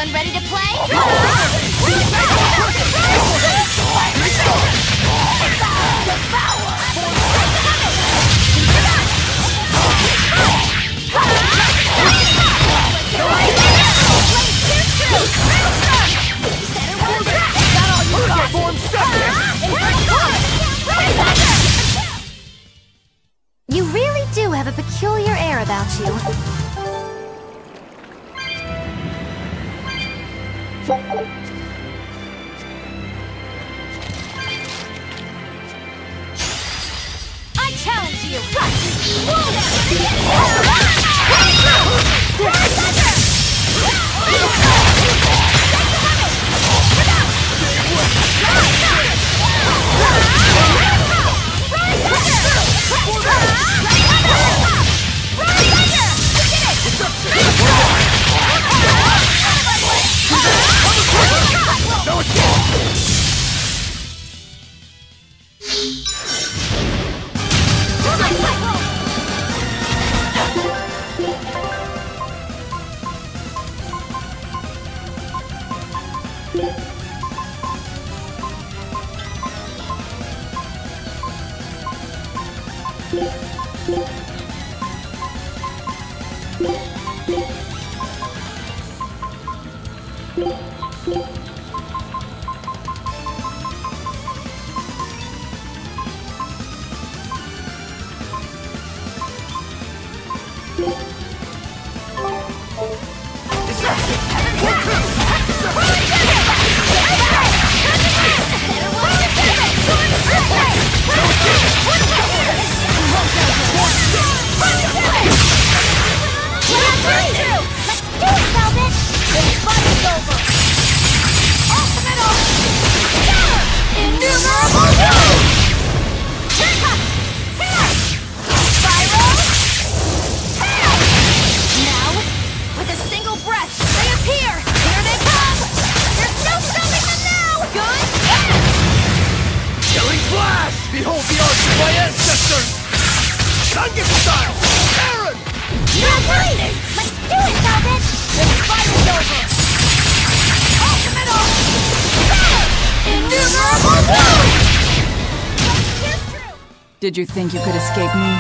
Everyone ready to play? You really do have a peculiar air about you. I challenge you! Behold the arts of my ancestors! Gungan style! Aaron! You're right! Let's do it, Velvet! The fight is over! Ultimate ult! Innumerable wounds! Did you think you could escape me?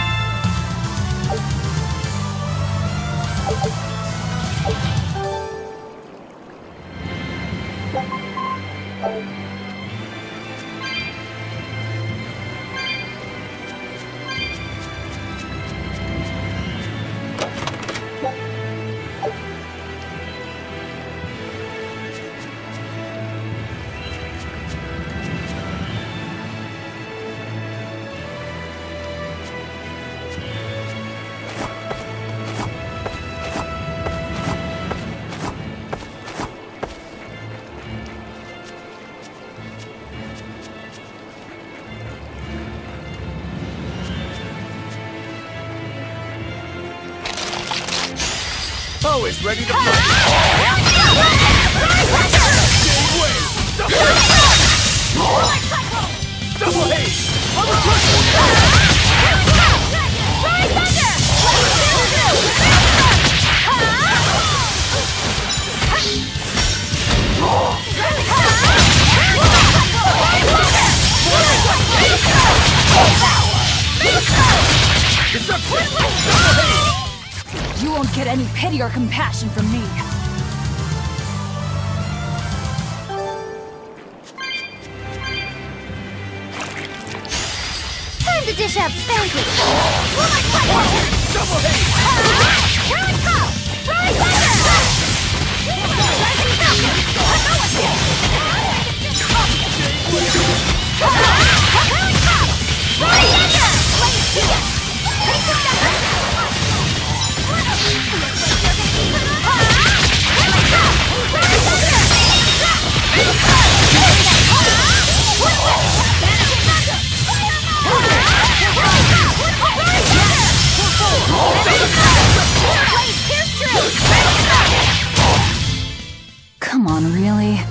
Always ready to fight! Double haste! You won't get any pity or compassion from me. Time to dish out spanking! Double haste! Here I come! Rise thunder! Come on, really?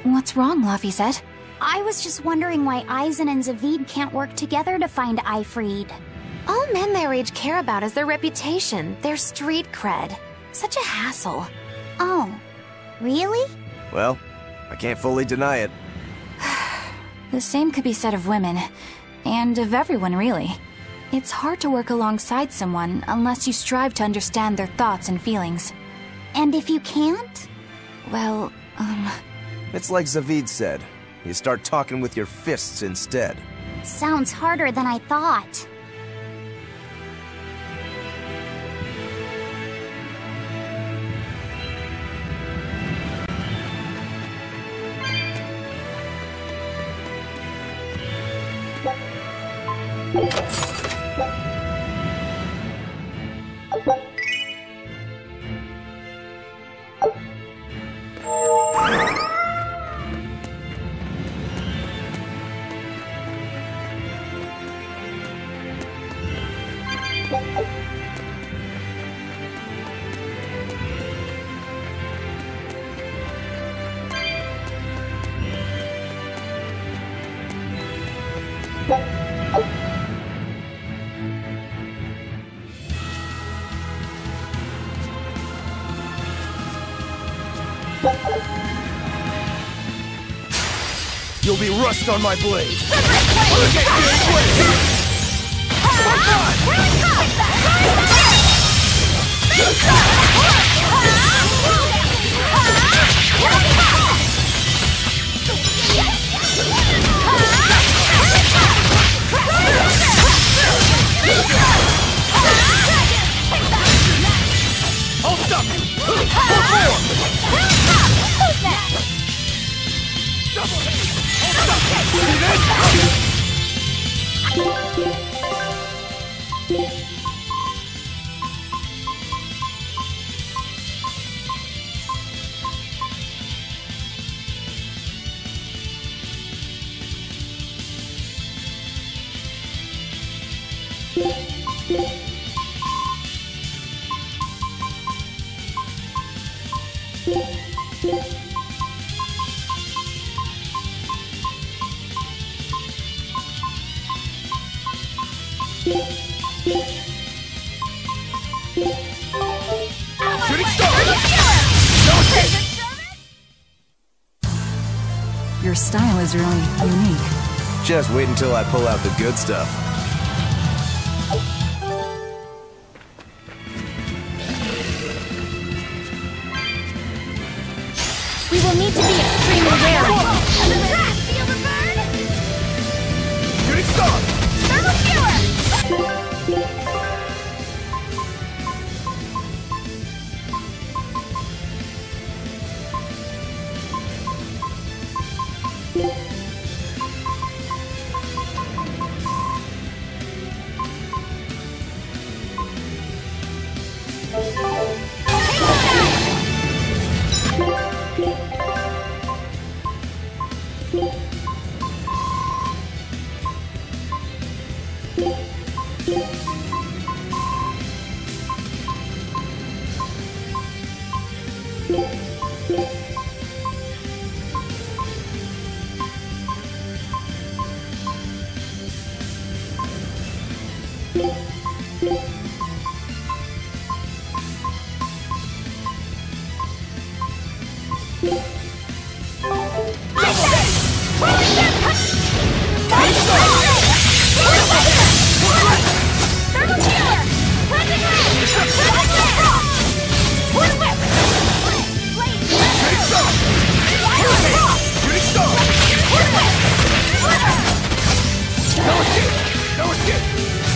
What's wrong, Laphicet? I was just wondering why Eisen and Zavid can't work together to find Eifried. All men their age care about is their reputation, their street cred. Such a hassle. Oh, really? Well, I can't fully deny it. The same could be said of women, and of everyone, really. It's hard to work alongside someone unless you strive to understand their thoughts and feelings. And if you can't? Well, It's like Zavid said. You start talking with your fists instead. Sounds harder than I thought. You'll be rust on my blade. I'll stop you. Double hit. See this? Your style is really unique. Just wait until I pull out the good stuff. We will need to be extremely wary. Feel the burn? Shooting star! Thermal skewer! No escape!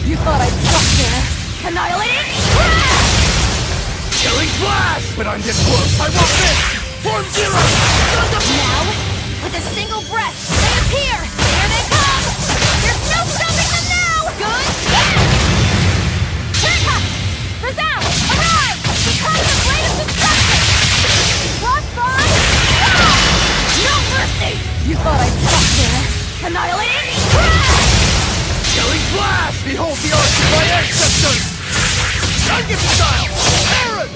You thought I'd stop there? Annihilating! Killing flash! But I'm getting close. I won't miss! Form zero! Now, with a single breath, they appear! Here they come! There's no stopping them now! Good! Here comes! Resound! Arrive! Become the blade of destruction! Crossbody! No mercy! You thought I'd stop there? Annihilating! Killing flash! Behold the arch of my ancestors! Gun style! Aaron!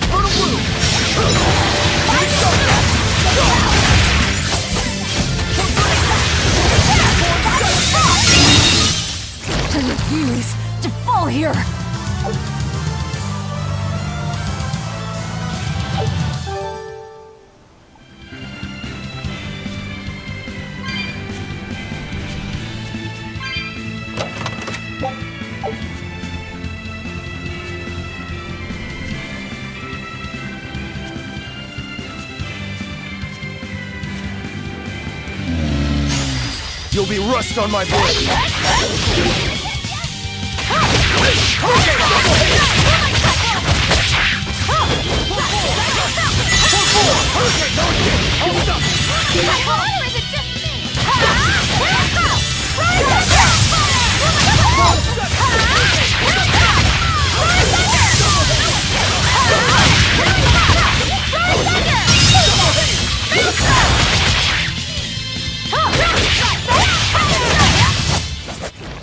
Fertile blue! I refuse to fall here! You'll be rust on my blade.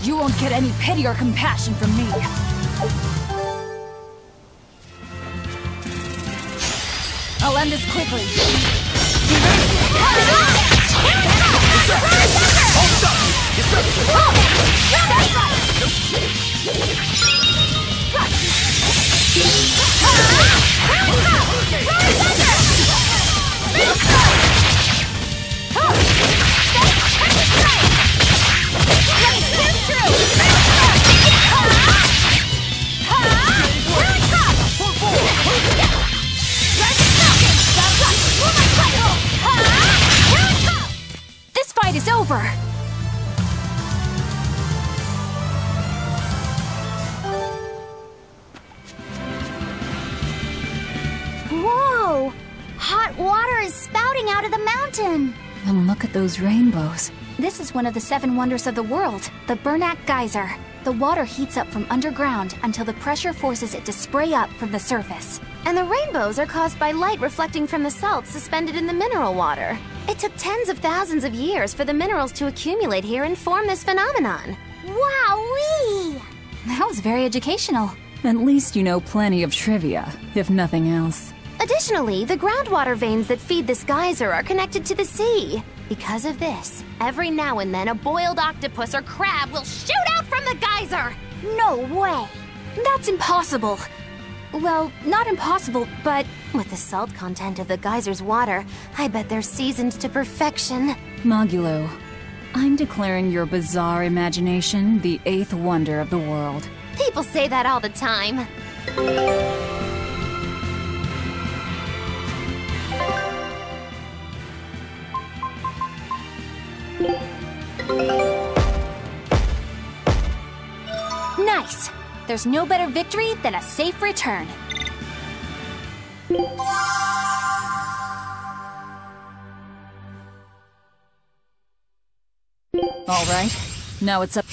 You won't get any pity or compassion from me. I'll end this quickly. This fight is over! Whoa! Hot water is spouting out of the mountain! And look at those rainbows. This is one of the 7 wonders of the world, the Bernac Geyser. The water heats up from underground until the pressure forces it to spray up from the surface. And the rainbows are caused by light reflecting from the salts suspended in the mineral water. It took tens of thousands of years for the minerals to accumulate here and form this phenomenon. Wowee! That was very educational. At least you know plenty of trivia, if nothing else. Additionally, the groundwater veins that feed this geyser are connected to the sea. Because of this, every now and then a boiled octopus or crab will shoot out from the geyser! No way! That's impossible. Well, not impossible, but... With the salt content of the geyser's water, I bet they're seasoned to perfection. Mogulo, I'm declaring your bizarre imagination the 8th wonder of the world. People say that all the time. Nice! There's no better victory than a safe return. All right, now it's up.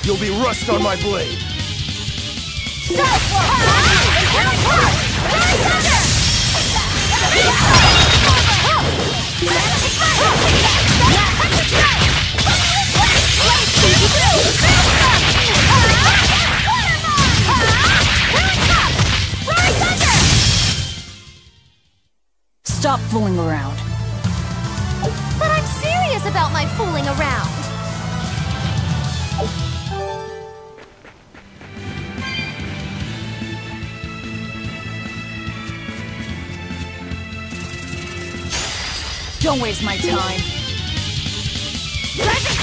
You'll be rust on my blade. stop fooling around. But I'm serious about my fooling around. Don't waste my time. Rise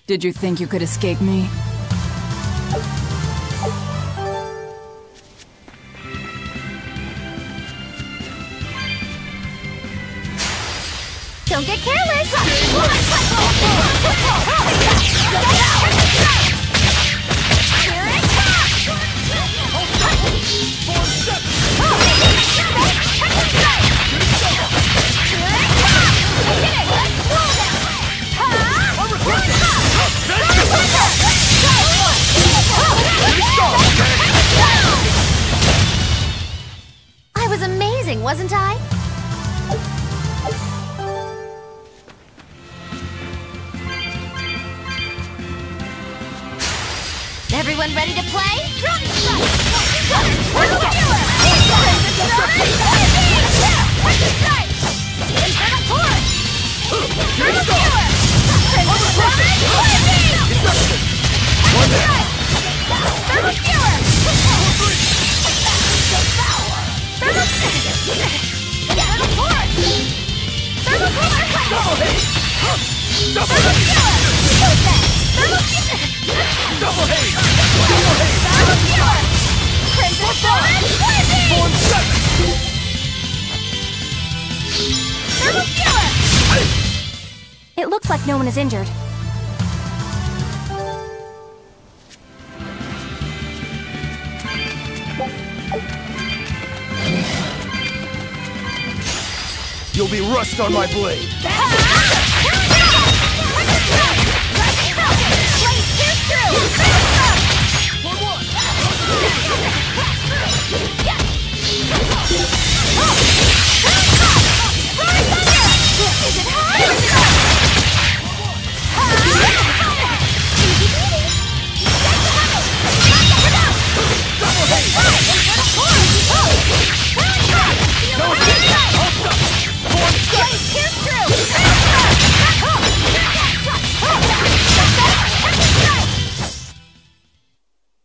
Did you think you could escape me? Don't get careless! I was amazing, wasn't I? Everyone ready to play? It looks like no one is injured. You'll be rust on my blade.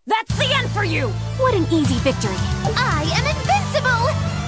That's the end for you! What an easy victory. I am invincible!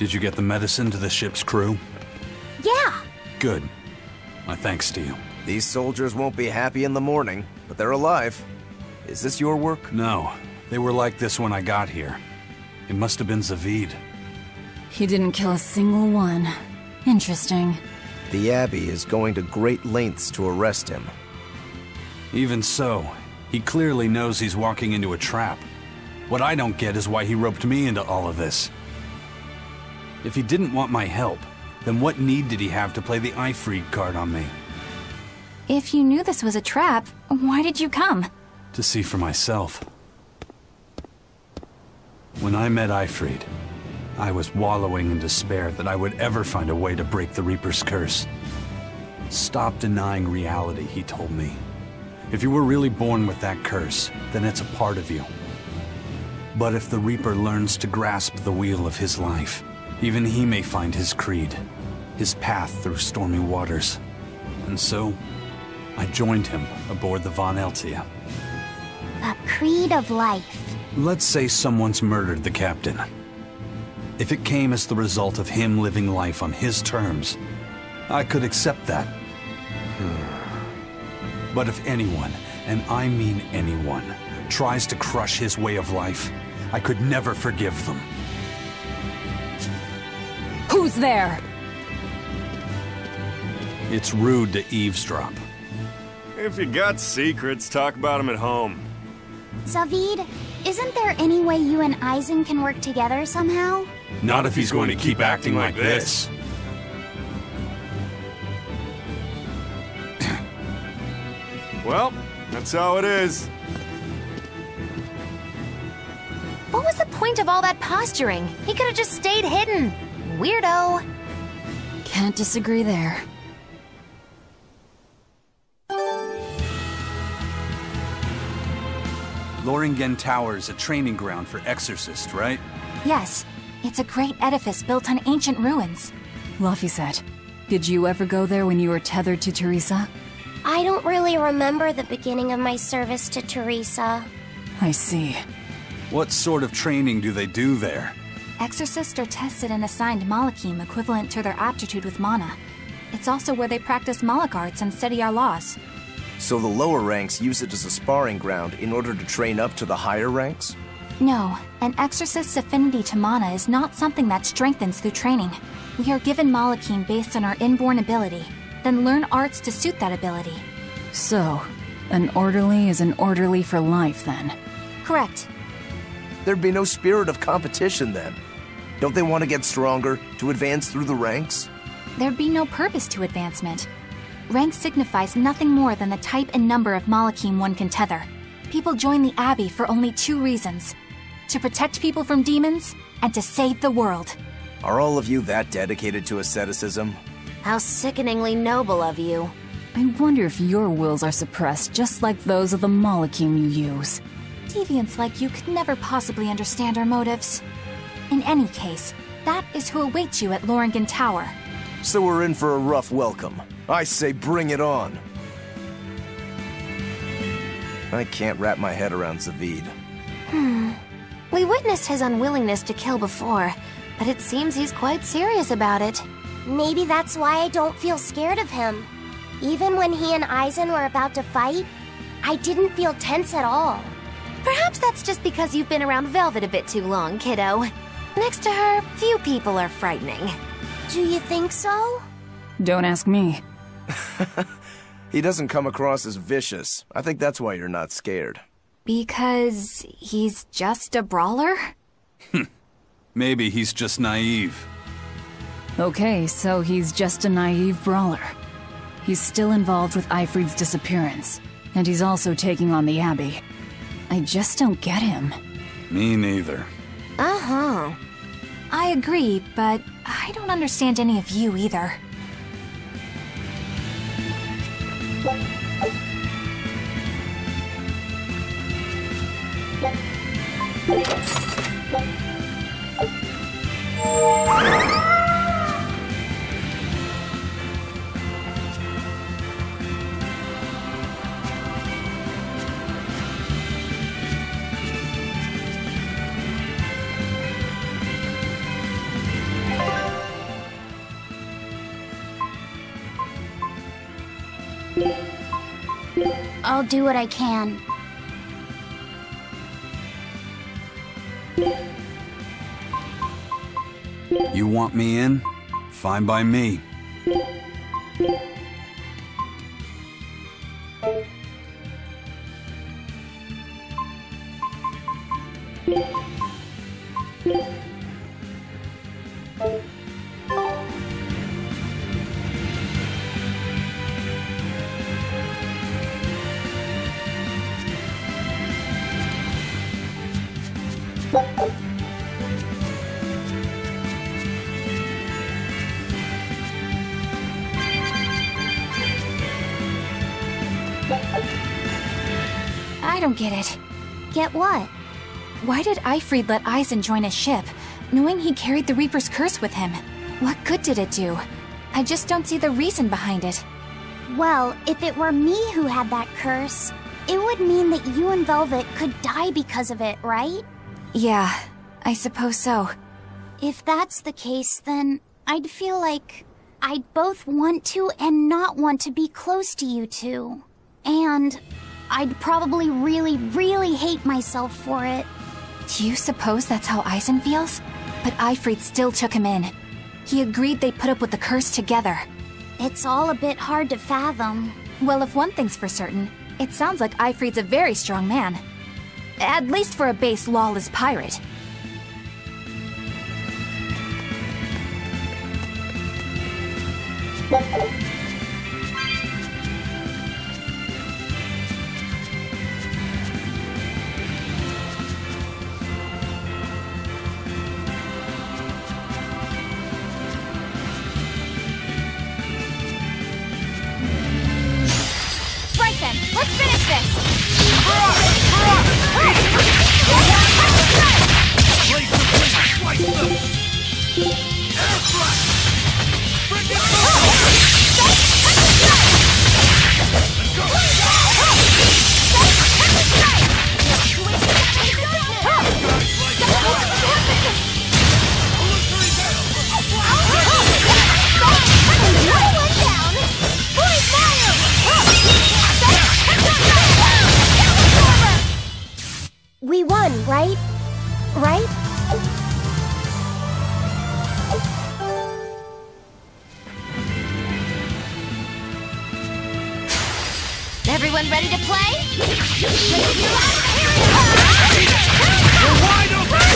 Did you get the medicine to the ship's crew? Yeah. Good. My thanks to you. These soldiers won't be happy in the morning, but they're alive. Is this your work? No. They were like this when I got here. It must have been Zavid. He didn't kill a single one. Interesting. The Abbey is going to great lengths to arrest him. Even so, he clearly knows he's walking into a trap. What I don't get is why he roped me into all of this. If he didn't want my help, then what need did he have to play the Eyfried card on me? If you knew this was a trap, why did you come? To see for myself. When I met Eyfried, I was wallowing in despair that I would ever find a way to break the Reaper's curse. Stop denying reality, he told me. If you were really born with that curse, then it's a part of you. But if the Reaper learns to grasp the wheel of his life, even he may find his creed, his path through stormy waters. And so, I joined him aboard the Von Eltia. A creed of life. Let's say someone's murdered the captain. If it came as the result of him living life on his terms, I could accept that. But if anyone, and I mean anyone, tries to crush his way of life, I could never forgive them. Who's there? It's rude to eavesdrop. If you got secrets, talk about them at home. Zavid, isn't there any way you and Eisen can work together somehow? Not if he's going to keep acting like this. Well, that's how it is. What was the point of all that posturing? He could have just stayed hidden. Weirdo. Can't disagree there. Lothringen Tower's a training ground for exorcists, right? Yes, it's a great edifice built on ancient ruins. Laphicet, did you ever go there when you were tethered to Teresa? I don't really remember the beginning of my service to Teresa. I see. What sort of training do they do there? Exorcists are tested and assigned Malachim equivalent to their aptitude with mana. It's also where they practice Malach arts and study our laws. So the lower ranks use it as a sparring ground in order to train up to the higher ranks? No, an exorcist's affinity to mana is not something that strengthens through training. We are given Malachim based on our inborn ability, then learn arts to suit that ability. So, an orderly is an orderly for life, then? Correct. There'd be no spirit of competition then. Don't they want to get stronger, to advance through the ranks? There'd be no purpose to advancement. Rank signifies nothing more than the type and number of Malachim one can tether. People join the Abbey for only two reasons: to protect people from demons, and to save the world. Are all of you that dedicated to asceticism? How sickeningly noble of you. I wonder if your wills are suppressed just like those of the Malachim you use. Deviants like you could never possibly understand our motives. In any case, that is who awaits you at Lothringen Tower. So we're in for a rough welcome. I say bring it on. I can't wrap my head around Zavid. We witnessed his unwillingness to kill before, but it seems he's quite serious about it. Maybe that's why I don't feel scared of him. Even when he and Eisen were about to fight, I didn't feel tense at all. Perhaps that's just because you've been around Velvet a bit too long, kiddo. Next to her, few people are frightening. Do you think so? Don't ask me. He doesn't come across as vicious. I think that's why you're not scared. Because he's just a brawler? Maybe he's just naive. Okay, so he's just a naive brawler. He's still involved with Eifried's disappearance, and he's also taking on the Abbey. I just don't get him. Me neither. Uh-huh. I agree, but I don't understand any of you either. I'll do what I can. You want me in? Fine by me. don't get it. Get what? Why did Eifried let Eisen join his ship, knowing he carried the Reaper's curse with him? What good did it do? I just don't see the reason behind it. Well, if it were me who had that curse, it would mean that you and Velvet could die because of it, right? Yeah, I suppose so. If that's the case, then I'd feel like I'd both want to and not want to be close to you two. And I'd probably really, really hate myself for it. Do you suppose that's how Eisen feels? But Eifried still took him in. He agreed they'd put up with the curse together. It's all a bit hard to fathom. Well, if one thing's for certain, it sounds like Eifried's a very strong man. At least for a base lawless pirate. Right then, let's finish this! Blades of wind, slice them! Air thrust! Bring it Let's go! We won, right? Right? Everyone ready to play? We're wide open!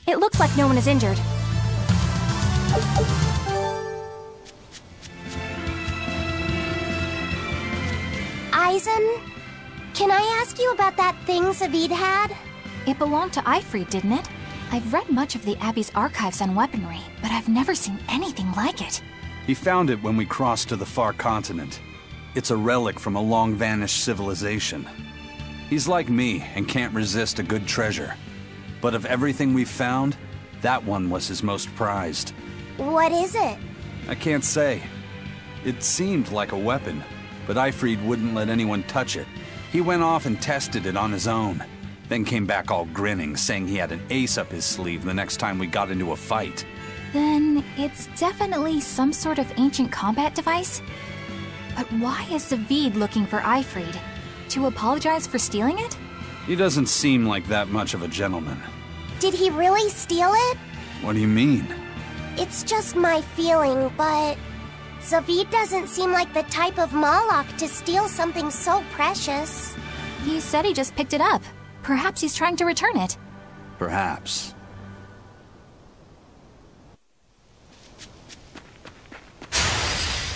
It looks like no one is injured. Eisen, can I ask you about that thing Zavid had? It belonged to Eifried, didn't it? I've read much of the Abbey's archives on weaponry, but I've never seen anything like it. He found it when we crossed to the far continent. It's a relic from a long-vanished civilization. He's like me and can't resist a good treasure. But of everything we've found, that one was his most prized. What is it? I can't say. It seemed like a weapon, but Eifried wouldn't let anyone touch it. He went off and tested it on his own, then came back all grinning, saying he had an ace up his sleeve the next time we got into a fight. Then it's definitely some sort of ancient combat device? But why is Zavid looking for Eifried? To apologize for stealing it? He doesn't seem like that much of a gentleman. Did he really steal it? What do you mean? It's just my feeling, but Zavid doesn't seem like the type of Malak to steal something so precious. He said he just picked it up. Perhaps he's trying to return it. Perhaps.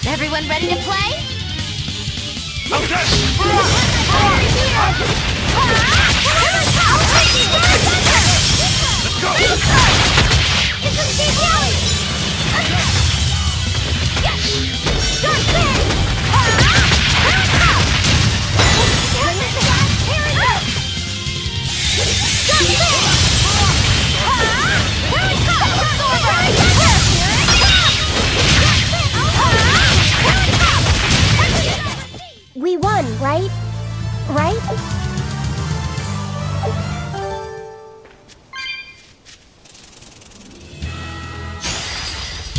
Everyone ready to play? Okay! Let's go! We won, right? Right?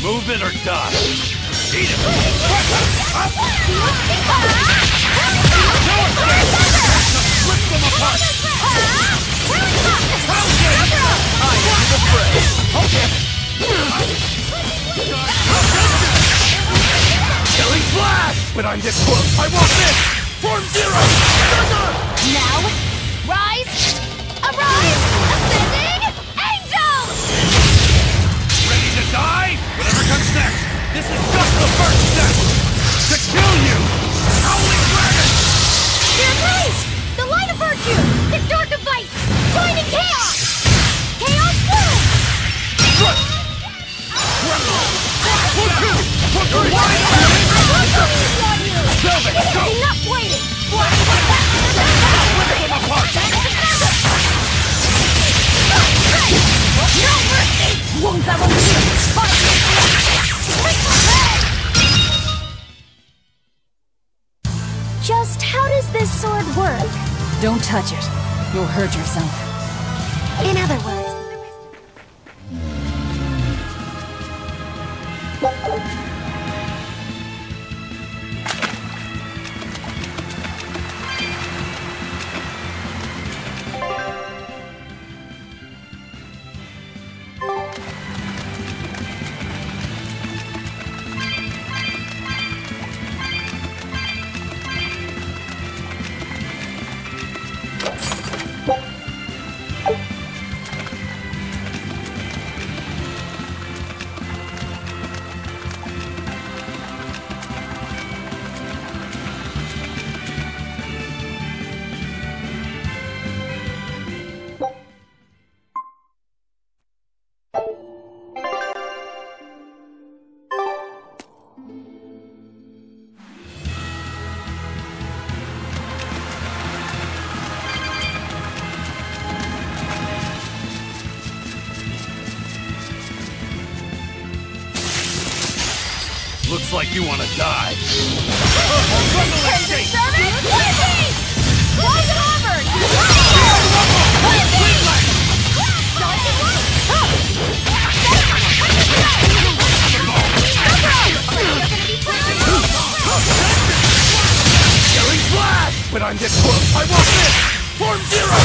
Move it or die! Eat it! Rip them apart! I am the fray! Okay! Killing flash! When I'm this close, I want this! Form zero! Thunder! Don't touch it. You'll hurt yourself. In other words, Looks like you want to die. Going flash! When I'm this close, I want this! Form zero!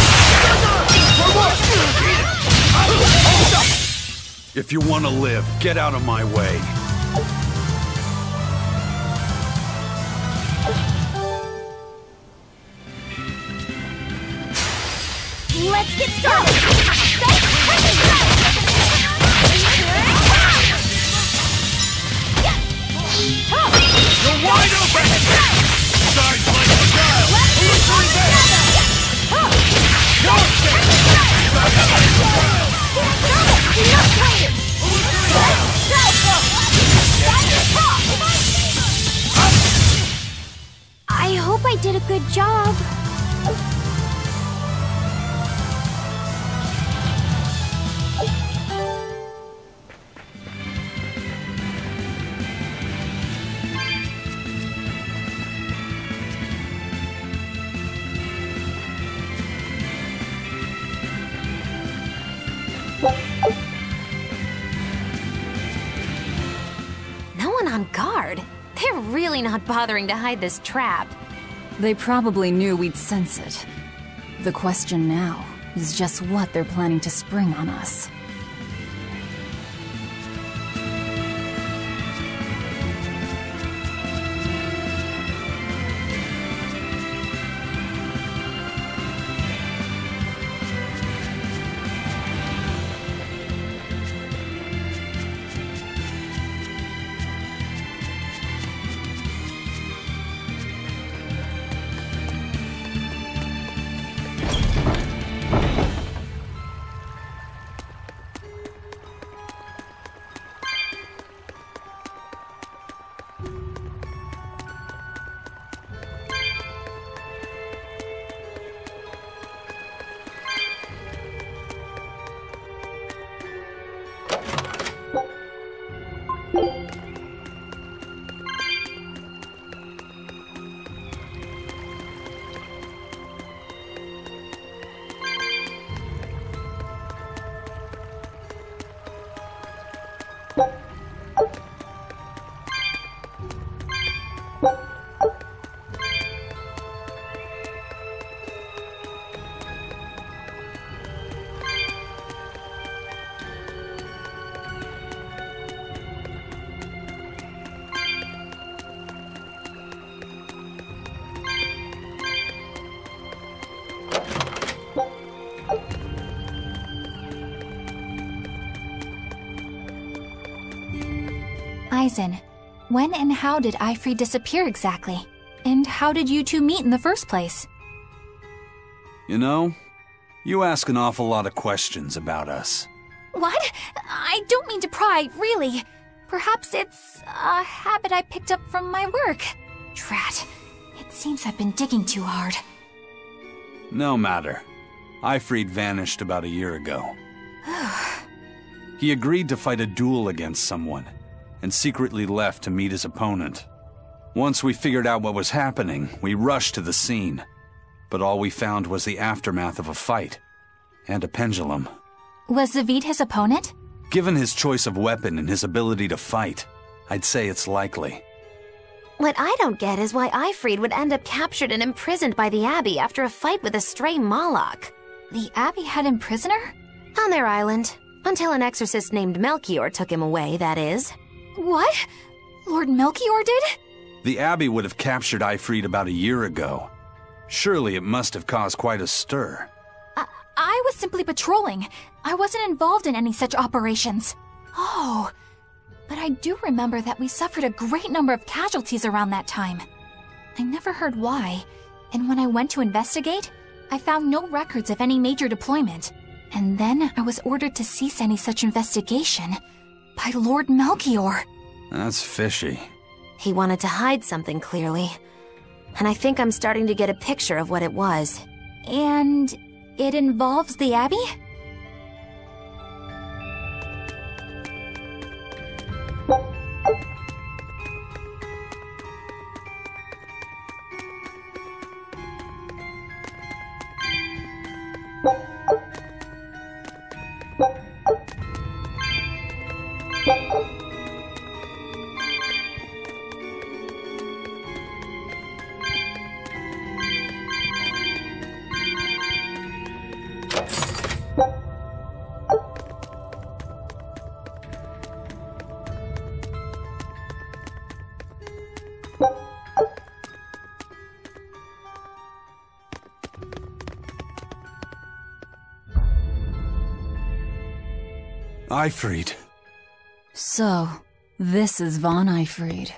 If you want to live, get out of my way. Let's get started! You're wide open! Size like a child! I hope I did a good job. no one on guard. They're really not bothering to hide this trap. They probably knew we'd sense it. The question now is just what they're planning to spring on us. Eisen, when and how did Eifried disappear exactly? And how did you two meet in the first place? You know, you ask an awful lot of questions about us. What? I don't mean to pry, really. Perhaps it's a habit I picked up from my work. Drat. It seems I've been digging too hard. No matter. Eifried vanished about a year ago. He agreed to fight a duel against someone, and secretly left to meet his opponent. Once we figured out what was happening, we rushed to the scene. but all we found was the aftermath of a fight. And a pendulum. Was Zavid his opponent? Given his choice of weapon and his ability to fight, I'd say it's likely. What I don't get is why Ifrid would end up captured and imprisoned by the Abbey after a fight with a stray Moloch. The Abbey had him prisoner? On their island. Until an exorcist named Melchior took him away, that is. What? Lord Melchior did? The Abbey would have captured Ifrid about a year ago. Surely it must have caused quite a stir. I was simply patrolling. I wasn't involved in any such operations. Oh, but I do remember that we suffered a great number of casualties around that time. I never heard why, and when I went to investigate, I found no records of any major deployment. And then I was ordered to cease any such investigation by Lord Melchior. That's fishy. He wanted to hide something, clearly. And I think I'm starting to get a picture of what it was. And it involves the Abbey? Ifrid. So, this is Von Ifrid.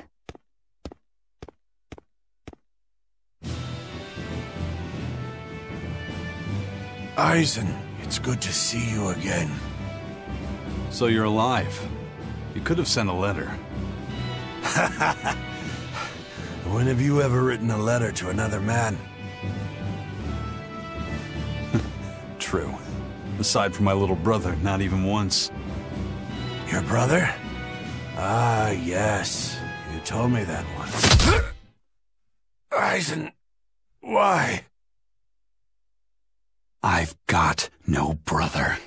Eisen, it's good to see you again. So you're alive. You could have sent a letter. When have you ever written a letter to another man? True. Aside from my little brother, not even once. Your brother? Ah, yes. You told me that once. Eisen, why? I've got no brother.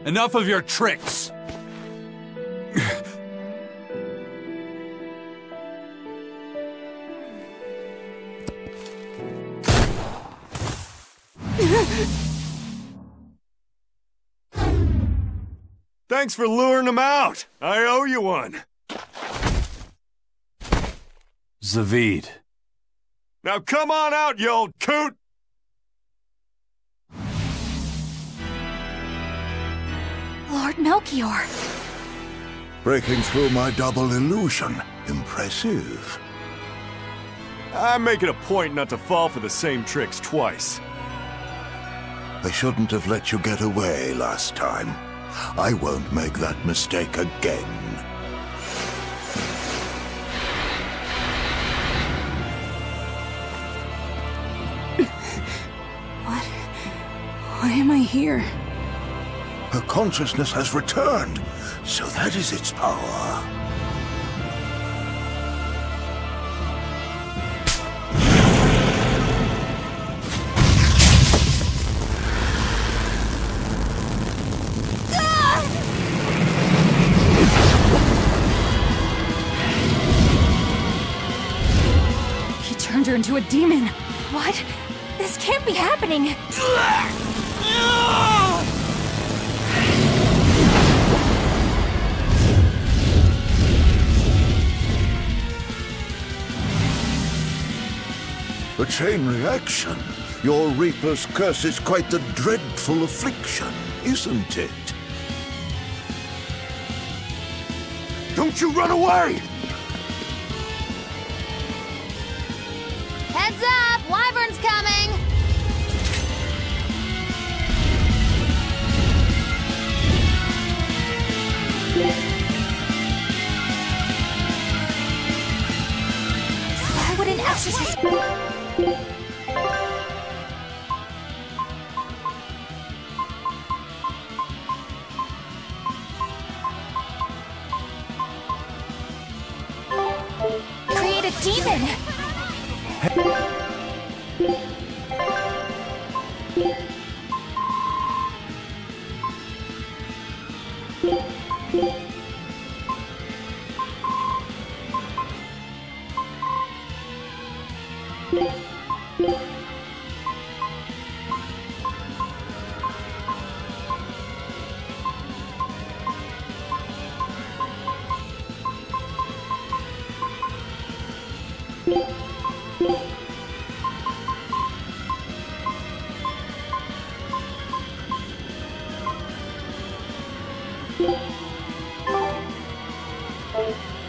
Enough of your tricks! Thanks for luring him out. I owe you one. Zavid. Now come on out, you old coot! Lord Melchior. Breaking through my double illusion. Impressive. I'm making a point not to fall for the same tricks twice. I shouldn't have let you get away last time. I won't make that mistake again. Why am I here? Her consciousness has returned, so that is its power. He turned her into a demon. What? This can't be happening. A chain reaction. Your Reaper's curse is quite the dreadful affliction, isn't it? Don't you run away! Heads up! Wyverns coming! Why would an exorcist... fight a demon!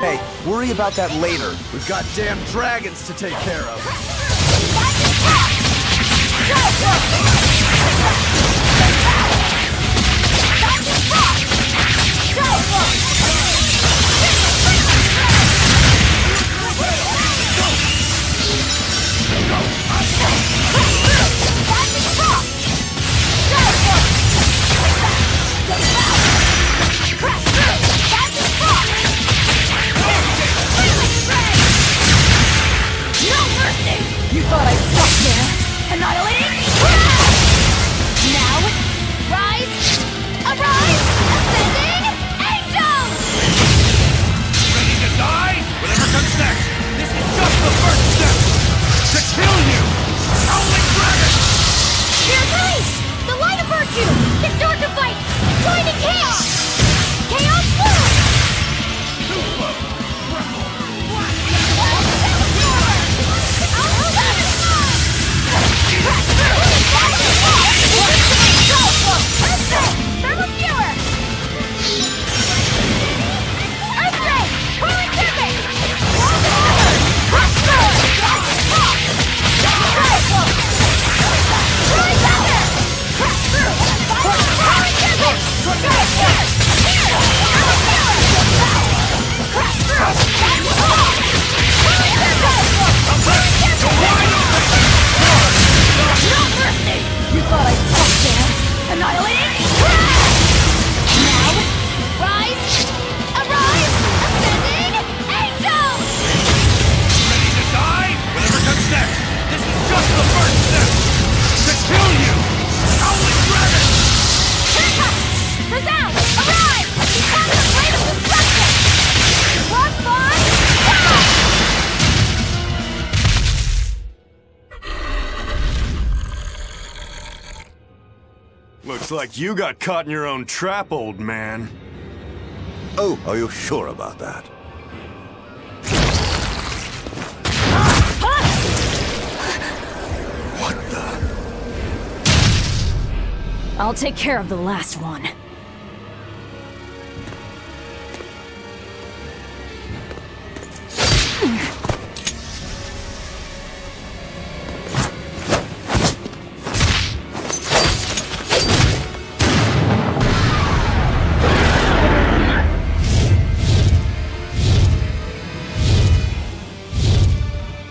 Hey, worry about that later. We've got damn dragons to take care of. You thought I'd stop there? Annihilating? Now, rise, arise, ascending, angels! Ready to die? Whatever comes next, this is just the first step! To kill you! Howling dragon! Here's release! The light of virtue! Historic device! Blinding chaos! Chaos bloom! You thought I'd stop there? Annihilating? Now, rise, arise, ascending, angels! Ready to die? Whatever comes next, this is just the first step! To kill you! Howling dragon! Resound! Arise! Become the blade of destruction! Crossbar! Looks like you got caught in your own trap, old man. Oh, are you sure about that? What the? I'll take care of the last one.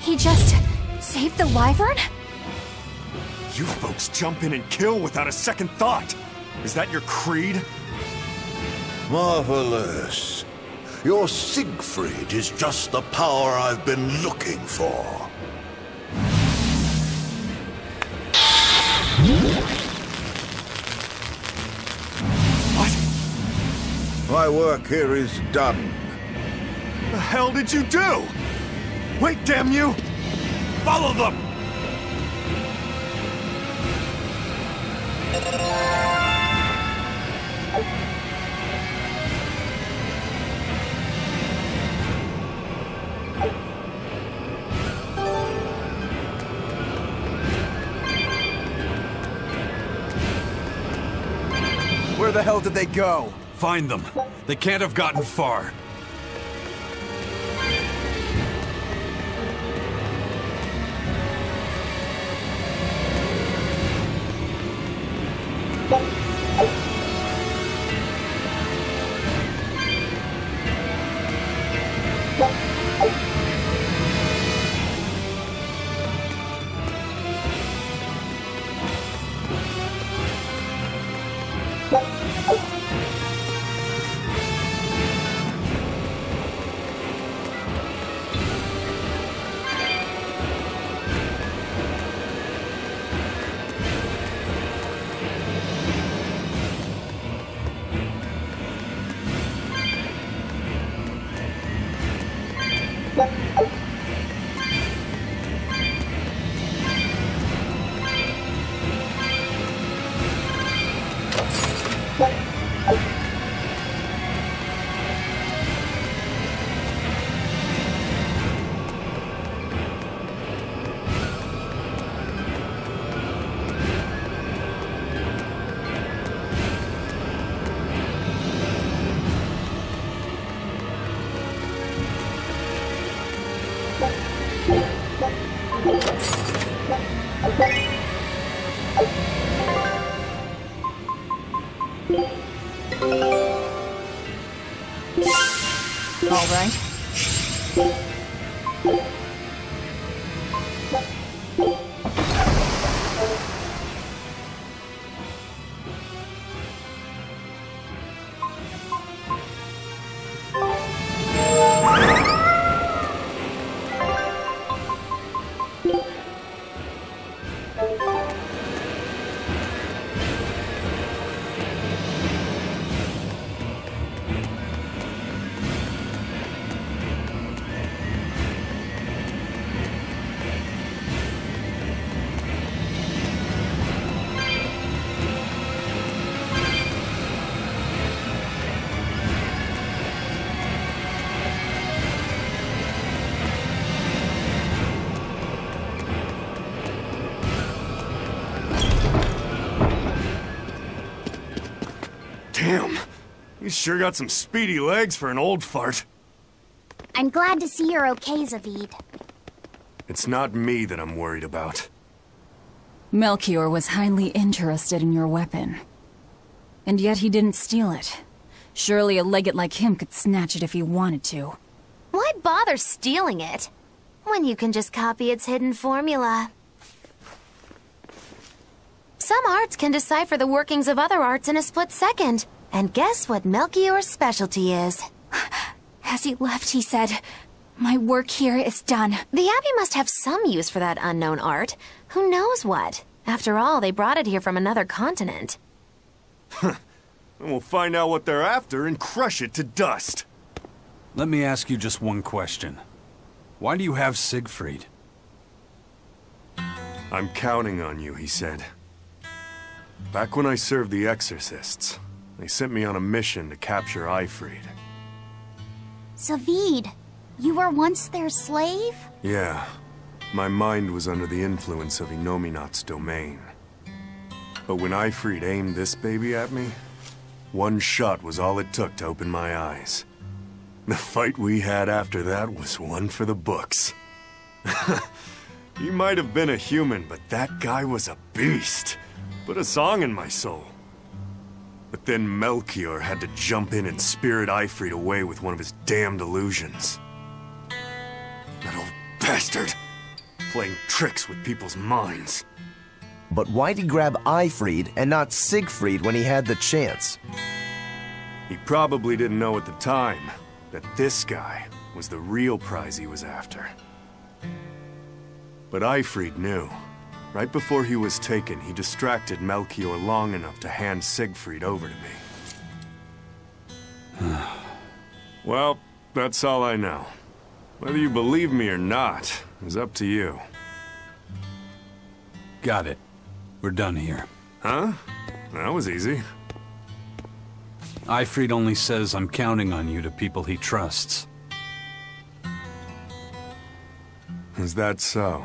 He just saved the Wyvern? You folks jump in and kill without a second thought. Is that your creed? Marvelous. Your Siegfried is just the power I've been looking for. What? My work here is done. The hell did you do? Wait, damn you! Follow them! Where the hell did they go? Find them. They can't have gotten far. All right. Damn, he's sure got some speedy legs for an old fart. I'm glad to see you're okay, Zavid. It's not me that I'm worried about. Melchior was highly interested in your weapon. And yet he didn't steal it. Surely a legate like him could snatch it if he wanted to. Why bother stealing it when you can just copy its hidden formula? Some arts can decipher the workings of other arts in a split second. And guess what Melchior's specialty is? As he left, he said, "My work here is done." The Abbey must have some use for that unknown art. Who knows what? After all, they brought it here from another continent. And we'll find out what they're after and crush it to dust. Let me ask you just one question. Why do you have Siegfried? I'm counting on you, he said. Back when I served the Exorcists, they sent me on a mission to capture Eifried. Zavid, you were once their slave? Yeah. My mind was under the influence of Inominat's domain. But when Eifried aimed this baby at me, one shot was all it took to open my eyes. The fight we had after that was one for the books. He might have been a human, but that guy was a beast. Put a song in my soul. But then Melchior had to jump in and spirit Eifried away with one of his damned illusions. That old bastard! Playing tricks with people's minds. But why'd he grab Eifried and not Siegfried when he had the chance? He probably didn't know at the time that this guy was the real prize he was after. But Eifried knew. Right before he was taken, he distracted Melchior long enough to hand Siegfried over to me. Well, that's all I know. Whether you believe me or not is up to you. Got it. We're done here. Huh? That was easy. Eifried only says I'm counting on you to people he trusts. Is that so?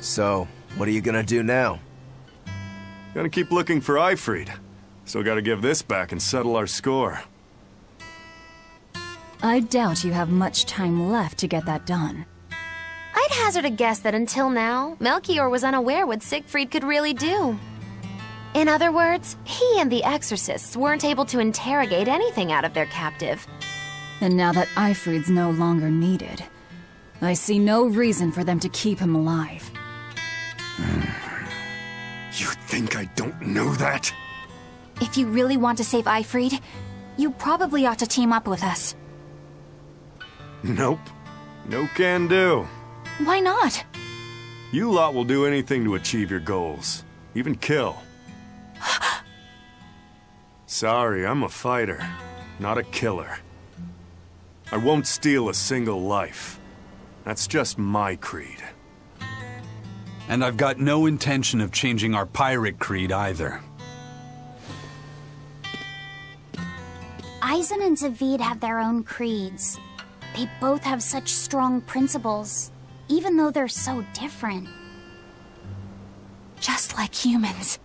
So, what are you gonna do now? Gotta keep looking for Eifried. Still gotta give this back and settle our score. I doubt you have much time left to get that done. I'd hazard a guess that until now, Melchior was unaware what Siegfried could really do. In other words, he and the Exorcists weren't able to interrogate anything out of their captive. And now that Eifried's no longer needed, I see no reason for them to keep him alive. You think I don't know that? If you really want to save Eifried, you probably ought to team up with us. Nope. No can do. Why not? You lot will do anything to achieve your goals. Even kill. Sorry, I'm a fighter, not a killer. I won't steal a single life. That's just my creed. And I've got no intention of changing our pirate creed either. Eisen and Zavid have their own creeds. They both have such strong principles, even though they're so different. Just like humans.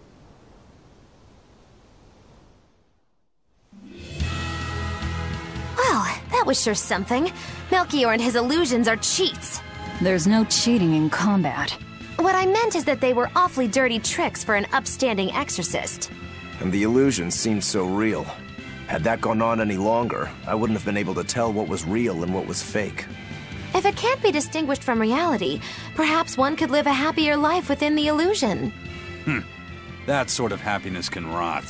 Well, that was sure something. Melchior and his illusions are cheats. There's no cheating in combat. What I meant is that they were awfully dirty tricks for an upstanding exorcist. And the illusions seemed so real. Had that gone on any longer, I wouldn't have been able to tell what was real and what was fake. If it can't be distinguished from reality, perhaps one could live a happier life within the illusion. That sort of happiness can rot.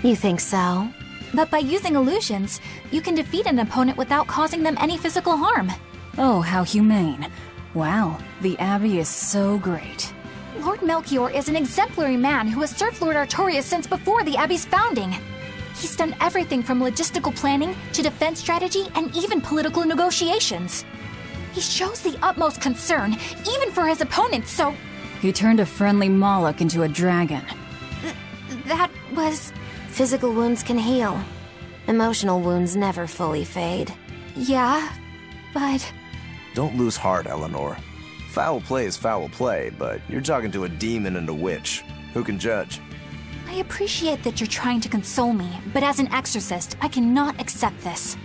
You think so? But by using illusions, you can defeat an opponent without causing them any physical harm. Oh, how humane. Wow, the Abbey is so great. Lord Melchior is an exemplary man who has served Lord Artorias since before the Abbey's founding. He's done everything from logistical planning to defense strategy and even political negotiations. He shows the utmost concern, even for his opponents, so... He turned a friendly Moloch into a dragon. That was... Physical wounds can heal. Emotional wounds never fully fade. Yeah, but... Don't lose heart, Eleanor. Foul play is foul play, but you're talking to a demon and a witch. Who can judge? I appreciate that you're trying to console me, but as an exorcist, I cannot accept this.